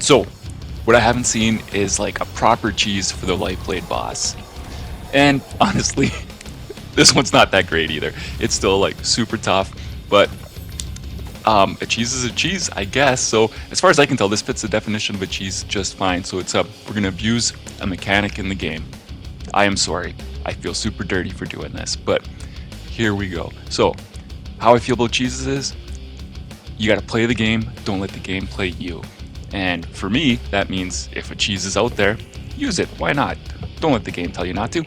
So, what I haven't seen is like a proper cheese for the Lightblade boss. And honestly, this one's not that great either. It's still like super tough, but a cheese is a cheese, I guess. So as far as I can tell, this fits the definition of a cheese just fine. So it's we're gonna abuse a mechanic in the game. I am sorry. I feel super dirty for doing this, but here we go. So how I feel about cheeses is you gotta play the game, don't let the game play you. And for me, that means if a cheese is out there, use it. Why not? Don't let the game tell you not to.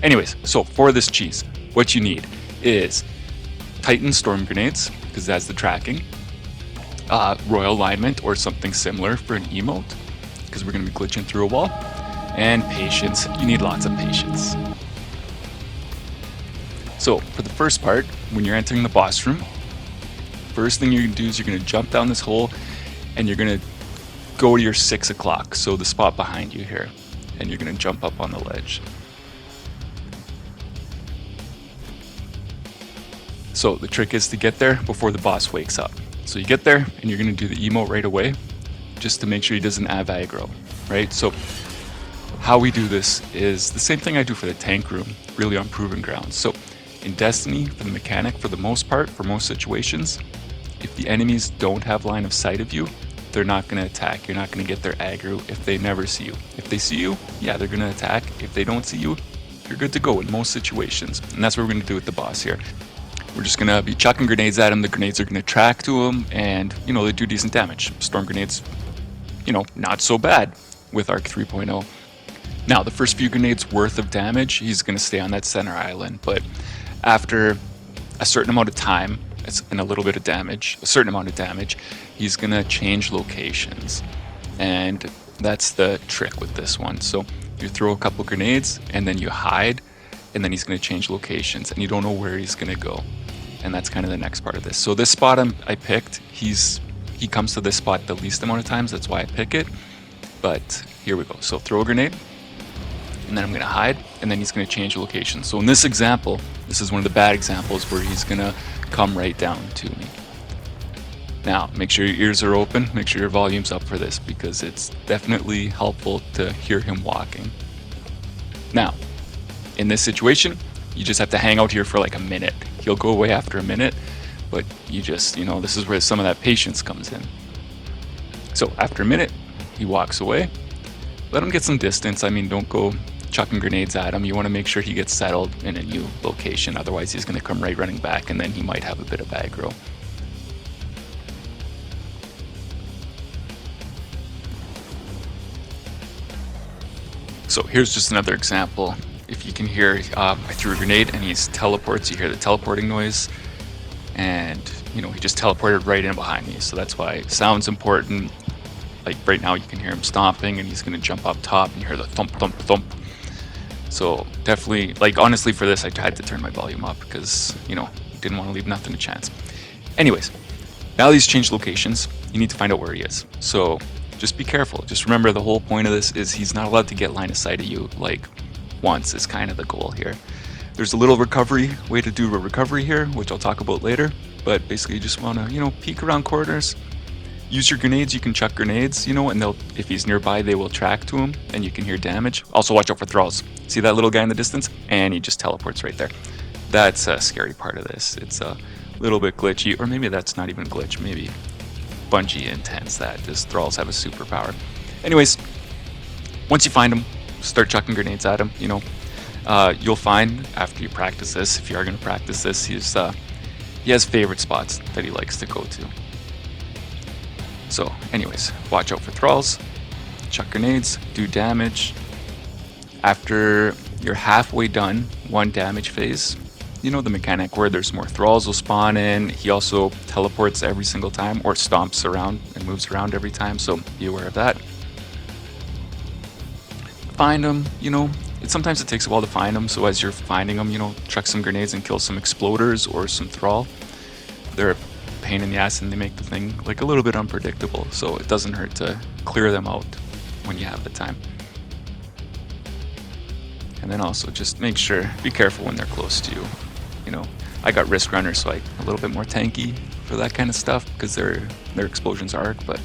Anyways, so for this cheese, what you need is Titan storm grenades, because that's the tracking, royal alignment or something similar for an emote, because we're going to be glitching through a wall, and patience. You need lots of patience. So for the first part, when you're entering the boss room, first thing you're going to do is you're going to jump down this hole and you're going to go to your 6 o'clock, so the spot behind you here, and you're going to jump up on the ledge. So the trick is to get there before the boss wakes up. So you get there and you're going to do the emote right away, just to make sure he doesn't have aggro, right? So how we do this is the same thing I do for the tank room, really on proven ground. So in Destiny, for the mechanic, for the most part, for most situations, if the enemies don't have line of sight of you, they're not going to attack. You're not going to get their aggro if they never see you. If they see you, yeah, they're going to attack. If they don't see you, you're good to go in most situations. And that's what we're going to do with the boss here. We're just going to be chucking grenades at him. The grenades are going to track to him, and, you know, they do decent damage. Storm grenades, you know, not so bad with Arc 3.0. Now, the first few grenades worth of damage, he's going to stay on that center island. But after a certain amount of time, and a little bit of damage, a certain amount of damage, he's going to change locations. And that's the trick with this one. So you throw a couple grenades, and then you hide, and then he's going to change locations, and you don't know where he's going to go. And that's kind of the next part of this. So this spot I picked, he comes to this spot the least amount of times, that's why I pick it. But here we go. So throw a grenade, and then I'm going to hide, and then he's going to change location. So in this example, this is one of the bad examples where he's going to come right down to me. Now, make sure your ears are open, make sure your volume's up for this, because it's definitely helpful to hear him walking. Now, in this situation, you just have to hang out here for like a minute. He'll go away after a minute, but you just, you know, this is where some of that patience comes in. So after a minute, he walks away. Let him get some distance. I mean, don't go chucking grenades at him. You want to make sure he gets settled in a new location. Otherwise, he's going to come right running back, and then he might have a bit of aggro. So here's just another example. If you can hear, I threw a grenade and he teleports. You hear the teleporting noise, and you know, he just teleported right in behind me. So that's why sound's important. Like right now, you can hear him stomping, and he's going to jump up top, and you hear the thump, thump, thump. So definitely, like honestly, for this, I had to turn my volume up because, you know, didn't want to leave nothing to chance. Anyways, now that he's changed locations, you need to find out where he is. So just be careful. Just remember, the whole point of this is he's not allowed to get line of sight of you like once is kind of the goal here. There's a little way to do a recovery here, which I'll talk about later, but basically you just want to, you know, peek around corners, use your grenades. You can chuck grenades, you know, and if he's nearby, they will track to him, and you can hear damage. Also watch out for thralls. See that little guy in the distance? And he just teleports right there. That's a scary part of this. It's a little bit glitchy, or maybe that's not even glitch, maybe Bungie intends that just thralls have a superpower. Anyways, once you find him, start chucking grenades at him. You know, you'll find after you practice this, if you are going to practice this, he has favorite spots that he likes to go to. So anyways, watch out for thralls, chuck grenades, do damage. After you're halfway done one damage phase, you know, the mechanic where there's more thralls will spawn in. He also teleports every single time, or stomps around and moves around every time, so be aware of that. Find them, you know, sometimes it takes a while to find them, so as you're finding them, you know, chuck some grenades and kill some exploders or some thrall. They're a pain in the ass, and they make the thing like a little bit unpredictable, so it doesn't hurt to clear them out when you have the time. And then also just make sure, be careful when they're close to you. You know, I got Risk Runner, so I'm a little bit more tanky for that kind of stuff because their explosions arc, but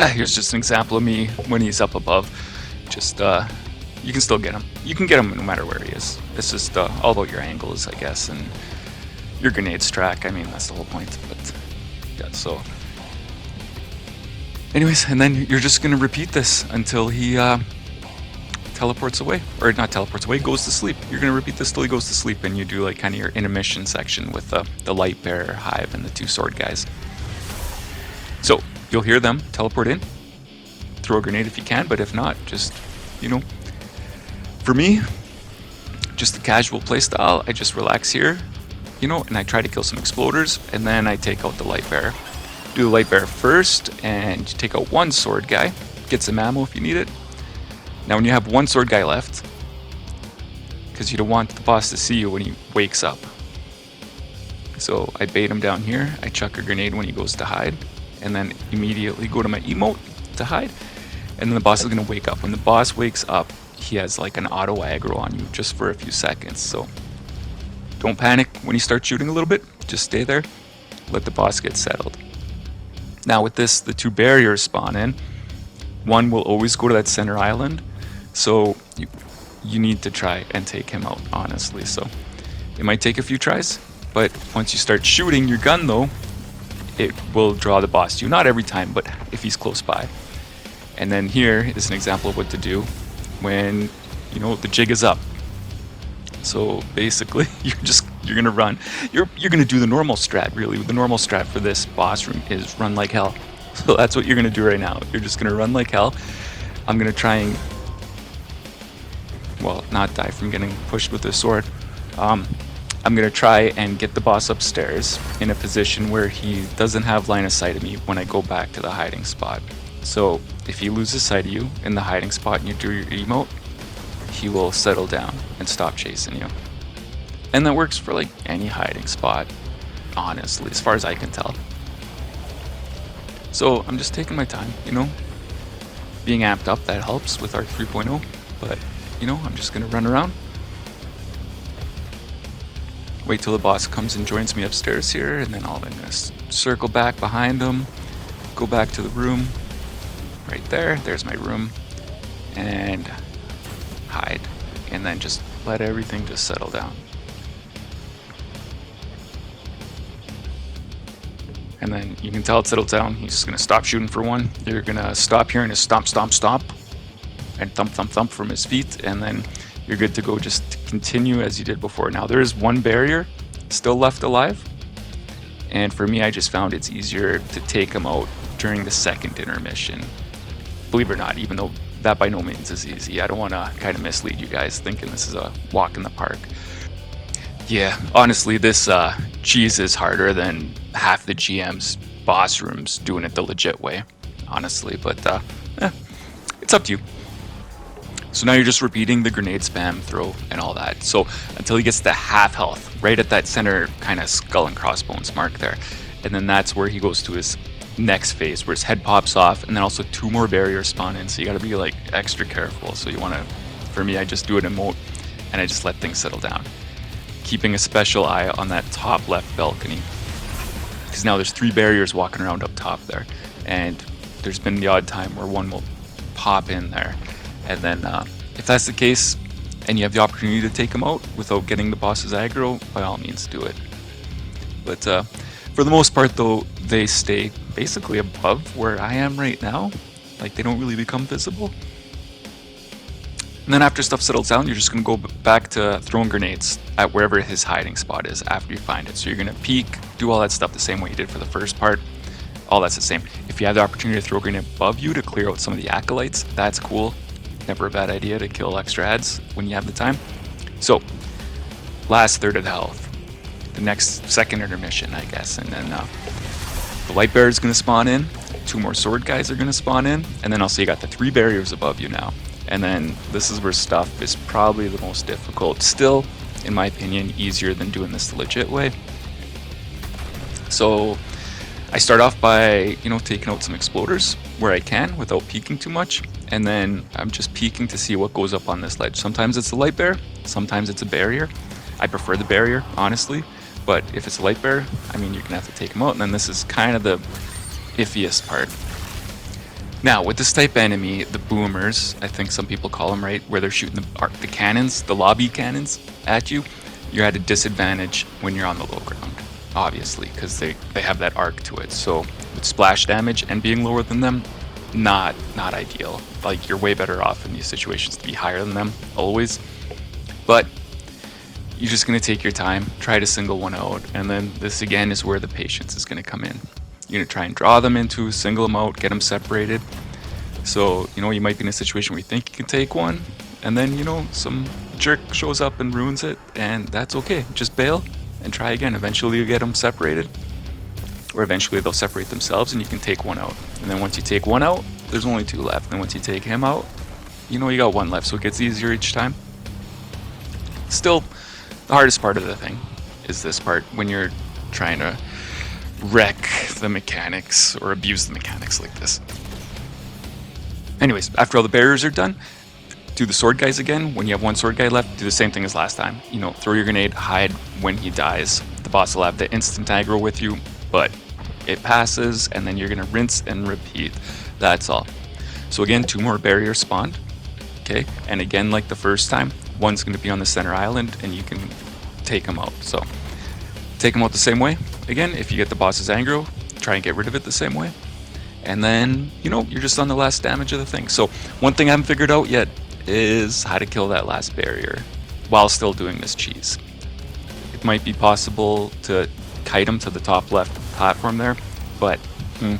Here's just an example of me when he's up above. Just you can still get him. You can get him no matter where he is. It's just all about your angles, I guess, and your grenades track. I mean, that's the whole point. But yeah, so anyways, and then you're just gonna repeat this until he teleports away, or not teleports away, goes to sleep. You're gonna repeat this till he goes to sleep, and you do like kind of your intermission section with the light bearer, hive, and the 2 sword guys. So you'll hear them teleport in. Throw a grenade if you can, but if not, just, you know, for me, just a casual playstyle. I just relax here, you know, and I try to kill some exploders, and then I take out the light bearer. Do the light bearer first, and take out 1 sword guy. Get some ammo if you need it. Now when you have 1 sword guy left, because you don't want the boss to see you when he wakes up. So I bait him down here, I chuck a grenade when he goes to hide, and then immediately go to my emote to hide, and then the boss is going to wake up. When the boss wakes up, he has like an auto aggro on you just for a few seconds, so don't panic when you start shooting a little bit, just stay there, let the boss get settled. Now with this, the 2 barriers spawn in. 1 will always go to that center island, so you need to try and take him out, honestly. So it might take a few tries, but once you start shooting your gun though, it will draw the boss to you. Not every time, but if he's close by. And then here is an example of what to do when, you know, the jig is up. So basically, you're gonna run. You're gonna do the normal strat, really. The normal strat for this boss room is run like hell. So that's what you're gonna do right now. You're just gonna run like hell. I'm gonna try and, well, not die from getting pushed with a sword. I'm gonna try and get the boss upstairs in a position where he doesn't have line of sight of me when I go back to the hiding spot. So if he loses sight of you in the hiding spot and you do your emote, he will settle down and stop chasing you. And that works for like any hiding spot, honestly, as far as I can tell. So I'm just taking my time, you know, being amped up, that helps with our 3.0, but you know, I'm just gonna run around, wait till the boss comes and joins me upstairs here, and then I'm gonna circle back behind him, go back to the room, right there, there's my room, and hide, and then just let everything just settle down. And then you can tell it settled down. He's just gonna stop shooting for 1. You're gonna stop hearing his stomp, stomp, stomp, and thump, thump, thump from his feet, and then you're good to go. Just continue as you did before. Now there is 1 barrier still left alive, and for me, I just found it's easier to take him out during the 2nd intermission. Believe it or not, even though that by no means is easy. I don't want to kind of mislead you guys thinking this is a walk in the park. Yeah, honestly, this cheese is harder than half the GM's boss rooms doing it the legit way, honestly, but it's up to you. So now you're just repeating the grenade spam, throw, and all that. So until he gets to half health, right at that center kind of skull and crossbones mark there. And then that's where he goes to his next phase, where his head pops off, and then also 2 more barriers spawn in. So you gotta be like extra careful. So you wanna, for me, I just do an emote, and I just let things settle down. Keeping a special eye on that top left balcony, because now there's 3 barriers walking around up top there, and there's been the odd time where 1 will pop in there, and then if that's the case and you have the opportunity to take them out without getting the boss's aggro, by all means do it. But for the most part though, they stay basically above where I am right now, like they don't really become visible. And then after stuff settles down, you're just going to go back to throwing grenades at wherever his hiding spot is after you find it. So you're going to peek, do all that stuff the same way you did for the first part. All that's the same. If you have the opportunity to throw a grenade above you to clear out some of the acolytes, that's cool. Never a bad idea to kill extra ads when you have the time. So, last third of the health. The next 2nd intermission, I guess. And then the light bearer is going to spawn in. 2 more sword guys are going to spawn in. And then also you got the 3 barriers above you now. And then this is where stuff is probably the most difficult. Still, in my opinion, easier than doing this the legit way. So I start off by, you know, taking out some exploders where I can without peeking too much. And then I'm just peeking to see what goes up on this ledge. Sometimes it's a light bearer, sometimes it's a barrier. I prefer the barrier, honestly. But if it's a light bearer, I mean, you're gonna have to take them out. And then this is kind of the iffiest part. Now, with this type enemy, the boomers, I think some people call them, right, where they're shooting the cannons, the lobby cannons at you, you're at a disadvantage when you're on the low ground, obviously, because they have that arc to it. So with splash damage and being lower than them, not ideal. Like, you're way better off in these situations to be higher than them, always. But you're just going to take your time, try to single one out, and then this again is where the patience is going to come in. You're going to try and draw them into, single them out, get them separated. So, you know, you might be in a situation where you think you can take one, and then, you know, some jerk shows up and ruins it, and that's okay. Just bail and try again. Eventually you'll get them separated, or eventually they'll separate themselves and you can take one out. And then once you take one out, there's only two left. And once you take him out, you know you got one left, so it gets easier each time. Still, the hardest part of the thing is this part, when you're trying to wreck the mechanics or abuse the mechanics like this. Anyways, after all the barriers are done, do the sword guys again. When you have one sword guy left, do the same thing as last time. You know, throw your grenade, hide when he dies. The boss will have the instant aggro with you, but it passes, and then you're gonna rinse and repeat. That's all. So again, 2 more barriers spawned. Okay, and again, like the first time, one's gonna be on the center island, and you can take them out. So take them out the same way. Again, if you get the boss's aggro, try and get rid of it the same way. And then, you know, you're just on the last damage of the thing. So one thing I haven't figured out yet is how to kill that last barrier while still doing this cheese. It might be possible to kite him to the top left platform there, but I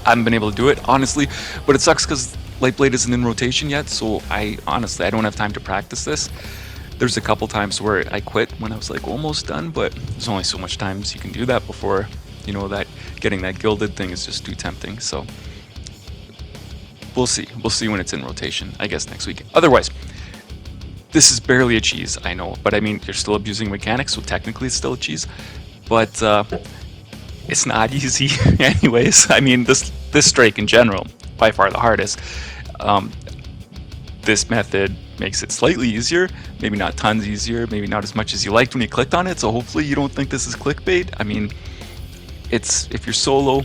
haven't been able to do it, honestly. But it sucks because Lightblade isn't in rotation yet, so I don't have time to practice this. There's a couple times where I quit when I was like almost done, but there's only so much times you can do that before, you know, that getting that gilded thing is just too tempting. So we'll see when it's in rotation, I guess next week. Otherwise, this is barely a cheese, I know, but I mean, you're still abusing mechanics, so technically it's still a cheese, but it's not easy anyways. I mean, this strike in general, by far the hardest. This method makes it slightly easier, maybe not tons easier, maybe not as much as you liked when you clicked on it, so hopefully you don't think this is clickbait. I mean, if you're solo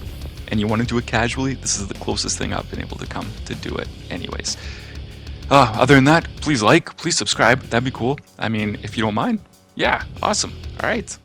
and you want to do it casually, this is the closest thing I've been able to come to do it anyways. Other than that, please like, please subscribe, that'd be cool. I mean, if you don't mind, yeah, awesome. All right.